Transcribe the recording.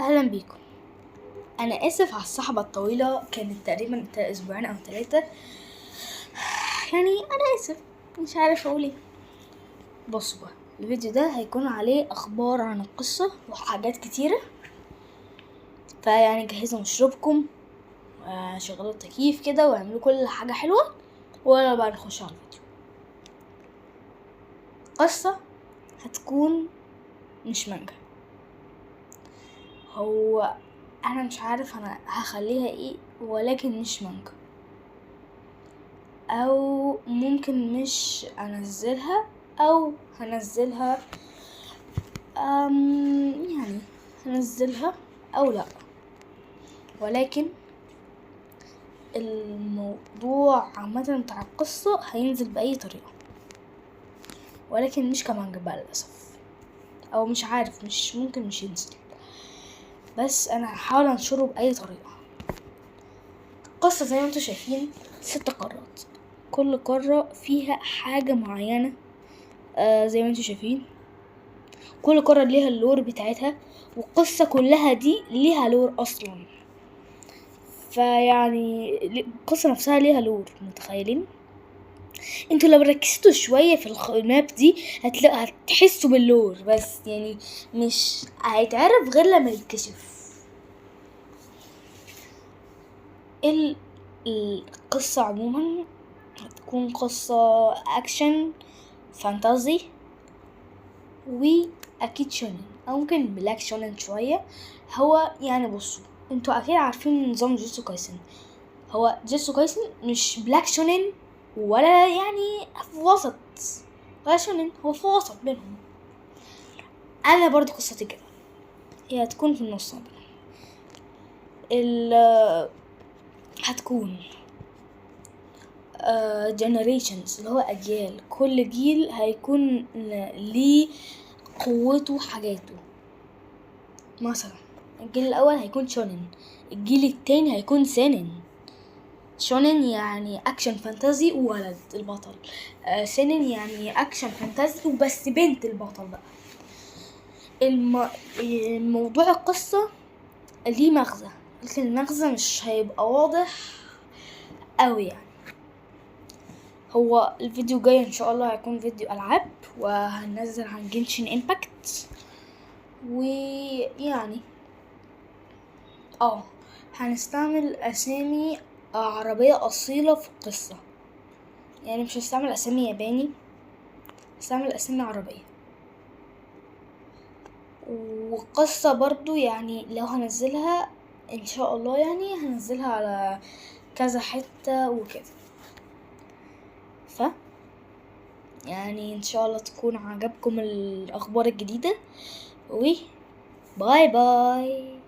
اهلا بيكم. انا اسف على الصحبة الطويلة، كانت تقريبا 2 أو 3 يعني انا اسف، مش عارف اقول ايه. بصوا بقى، الفيديو ده هيكون عليه اخبار عن القصة وحاجات كتيرة، فيعني جهزوا مشروبكم وشغلوا التكييف كده واعملوا كل حاجة حلوة، ولا بقى نخش على الفيديو. قصة هتكون مش مانجا، هو انا مش عارف انا هخليها ايه، ولكن مش مانجا، او ممكن مش انزلها او هنزلها، يعني هنزلها او لا، ولكن الموضوع عامة بتاع القصة هينزل بأي طريقة، ولكن مش كمانجا بقى للأسف، او مش عارف، مش ممكن مش ينزل، بس انا هحاول انشره بأي طريقة. القصة زي ما انتوا شايفين 6 قارات، كل قارة فيها حاجة معينة، زي ما انتوا شايفين كل قارة ليها اللور بتاعتها، والقصة كلها دي ليها لور اصلا، فيعني القصة نفسها ليها لور. متخيلين؟ انتوا لو ركزتوا شوية في الماب دي هتحسوا باللور، بس يعني مش هيتعرف غير لما يتكشف. القصة عموما هتكون قصة اكشن فانتازي واكيد شونن، او ممكن بلاك شونن شوية. هو يعني بصوا، انتوا اكيد عارفين نظام جوجوتسو كايسن. هو جوجوتسو كايسن مش بلاك شونن ولا يعني في وسط ولا شونن، هو في وسط بينهم. انا برضو قصتي كده، هي هتكون في النص بينهم. هتكون generations، اللي هو أجيال، كل جيل هيكون ليه قوته حاجاته. مثلا الجيل الأول هيكون شونن، الجيل التاني هيكون سينن. شونن يعني أكشن فانتازي وولد البطل، سينن يعني أكشن فانتازي وبس بنت البطل بقى. الموضوع القصة ليه مغزى، لكن المغزى مش هيبقى واضح أوي يعني. هو الفيديو جاي ان شاء الله هيكون فيديو العاب، وهننزل عن جنشن امباكت، ويعني هنستعمل اسامي عربية اصيلة في القصة، يعني مش هستعمل اسامي ياباني، هستعمل اسامي عربية. والقصة برضو يعني لو هنزلها ان شاء الله، يعني هنزلها على كذا حتة وكده، يعني ان شاء الله تكون عجبكم الاخبار الجديدة، باي باي.